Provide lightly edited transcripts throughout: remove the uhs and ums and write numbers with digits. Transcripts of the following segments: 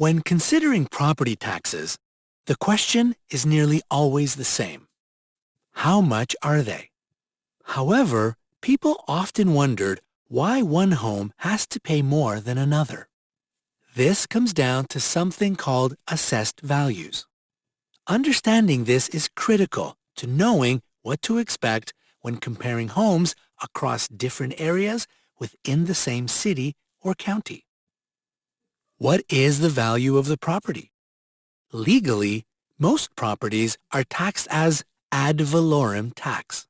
When considering property taxes, the question is nearly always the same. How much are they? However, people often wondered why one home has to pay more than another. This comes down to something called assessed values. Understanding this is critical to knowing what to expect when comparing homes across different areas within the same city or county. What is the value of the property? Legally, most properties are taxed as ad valorem tax.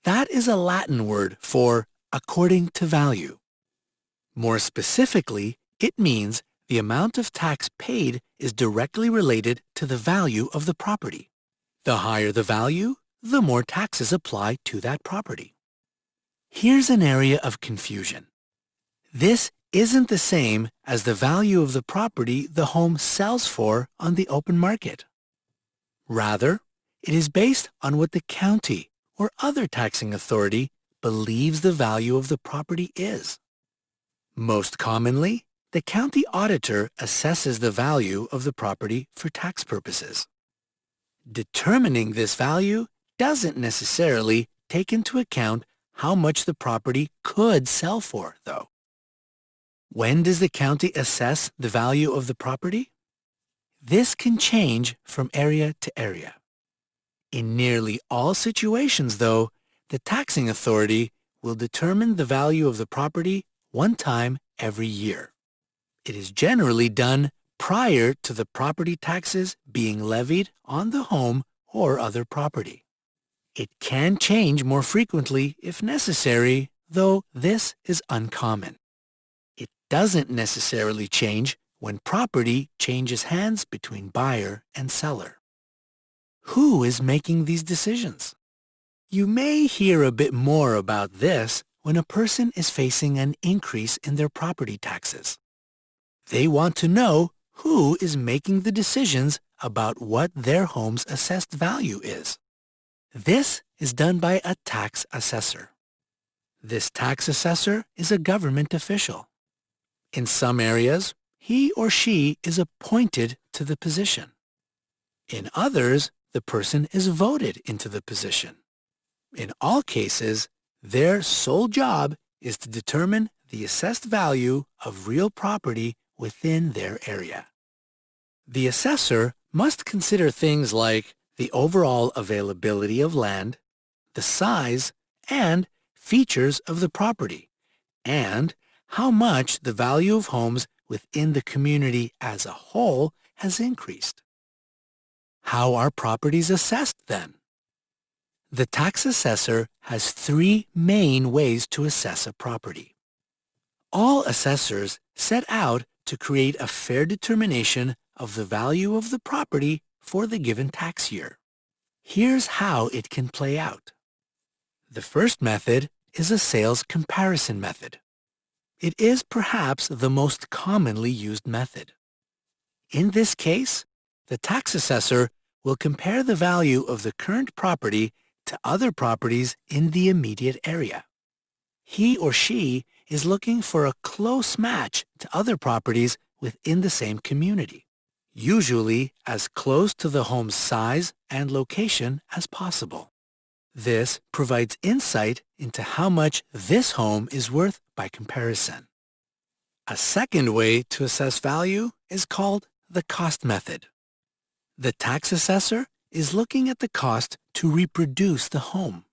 That is a Latin word for according to value. More specifically, it means the amount of tax paid is directly related to the value of the property. The higher the value, the more taxes apply to that property. Here's an area of confusion. This isn't the same as the value of the property the home sells for on the open market. Rather, it is based on what the county or other taxing authority believes the value of the property is. Most commonly, the county auditor assesses the value of the property for tax purposes. Determining this value doesn't necessarily take into account how much the property could sell for, though. When does the county assess the value of the property? This can change from area to area. In nearly all situations, though, the taxing authority will determine the value of the property one time every year. It is generally done prior to the property taxes being levied on the home or other property. It can change more frequently if necessary, though this is uncommon. It doesn't necessarily change when property changes hands between buyer and seller. Who is making these decisions? You may hear a bit more about this when a person is facing an increase in their property taxes. They want to know who is making the decisions about what their home's assessed value is. This is done by a tax assessor. This tax assessor is a government official. In some areas, he or she is appointed to the position. In others, the person is voted into the position. In all cases, their sole job is to determine the assessed value of real property within their area. The assessor must consider things like the overall availability of land, the size and features of the property, and how much the value of homes within the community as a whole has increased. How are properties assessed then? The tax assessor has three main ways to assess a property. All assessors set out to create a fair determination of the value of the property for the given tax year. Here's how it can play out. The first method is a sales comparison method. It is perhaps the most commonly used method. In this case, the tax assessor will compare the value of the current property to other properties in the immediate area. He or she is looking for a close match to other properties within the same community, usually as close to the home's size and location as possible. This provides insight into how much this home is worth by comparison. A second way to assess value is called the cost method. The tax assessor is looking at the cost to reproduce the home.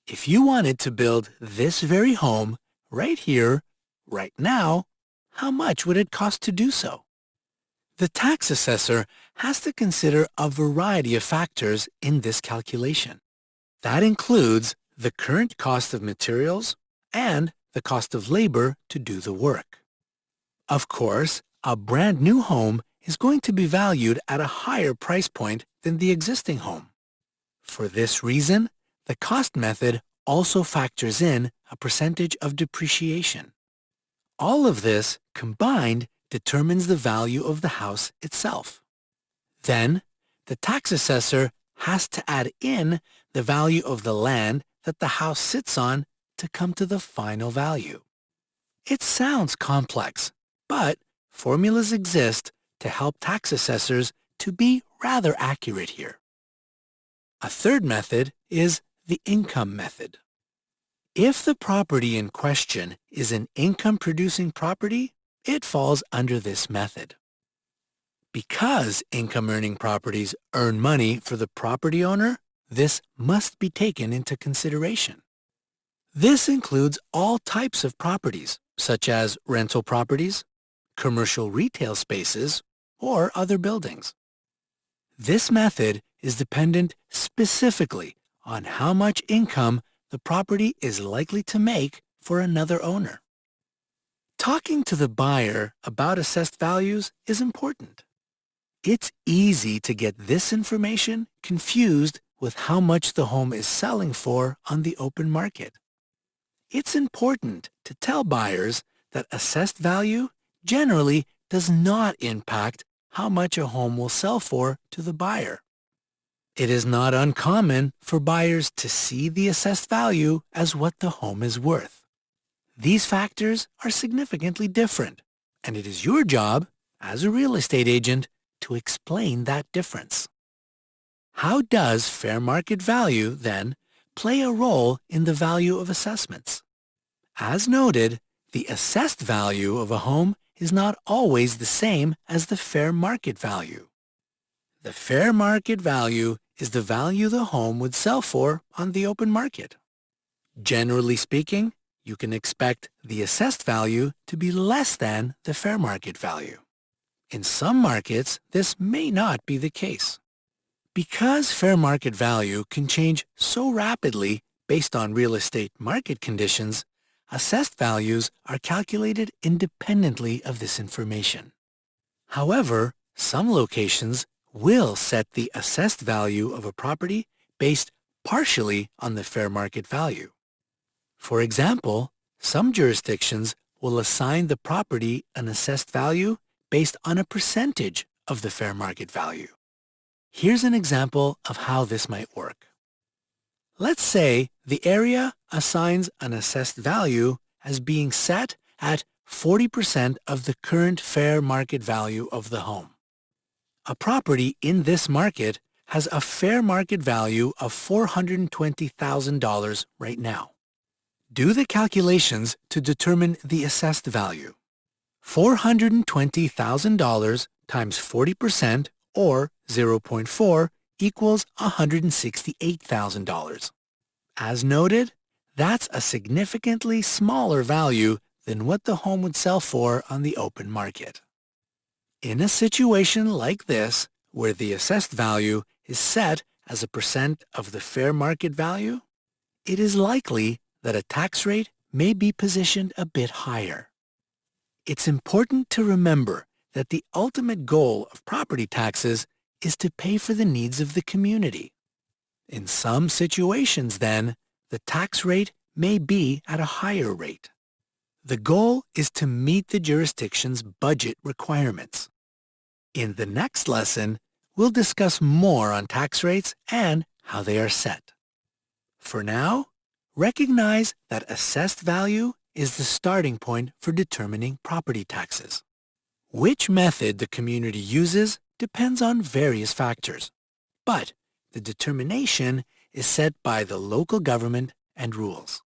If you wanted to build this very home right here, right now, how much would it cost to do so? The tax assessor has to consider a variety of factors in this calculation. That includes the current cost of materials and the cost of labor to do the work. Of course, a brand new home is going to be valued at a higher price point than the existing home. For this reason, the cost method also factors in a percentage of depreciation. All of this combined determines the value of the house itself. Then, the tax assessor has to add in the value of the land that the house sits on to come to the final value. It sounds complex, but formulas exist to help tax assessors to be rather accurate here. A third method is the income method. If the property in question is an income-producing property, it falls under this method. Because income-earning properties earn money for the property owner, this must be taken into consideration. This includes all types of properties, such as rental properties, commercial retail spaces, or other buildings. This method is dependent specifically on how much income the property is likely to make for another owner. Talking to the buyer about assessed values is important. It's easy to get this information confused with how much the home is selling for on the open market. It's important to tell buyers that assessed value generally does not impact how much a home will sell for to the buyer. It is not uncommon for buyers to see the assessed value as what the home is worth. These factors are significantly different, and it is your job, as a real estate agent, to explain that difference. How does fair market value, then, play a role in the value of assessments? As noted, the assessed value of a home is not always the same as the fair market value. The fair market value is the value the home would sell for on the open market. Generally speaking, you can expect the assessed value to be less than the fair market value. In some markets, this may not be the case. Because fair market value can change so rapidly based on real estate market conditions, assessed values are calculated independently of this information. However, some locations will set the assessed value of a property based partially on the fair market value. For example, some jurisdictions will assign the property an assessed value based on a percentage of the fair market value. Here's an example of how this might work. Let's say the area assigns an assessed value as being set at 40% of the current fair market value of the home. A property in this market has a fair market value of $420,000 right now. Do the calculations to determine the assessed value. $420,000 times 40% or 0.4 equals $168,000. As noted, that's a significantly smaller value than what the home would sell for on the open market. In a situation like this, where the assessed value is set as a percent of the fair market value, it is likely that a tax rate may be positioned a bit higher. It's important to remember that the ultimate goal of property taxes is to pay for the needs of the community. In some situations, then, the tax rate may be at a higher rate. The goal is to meet the jurisdiction's budget requirements. In the next lesson, we'll discuss more on tax rates and how they are set. For now, recognize that assessed value is the starting point for determining property taxes. Which method the community uses depends on various factors, but the determination is set by the local government and rules.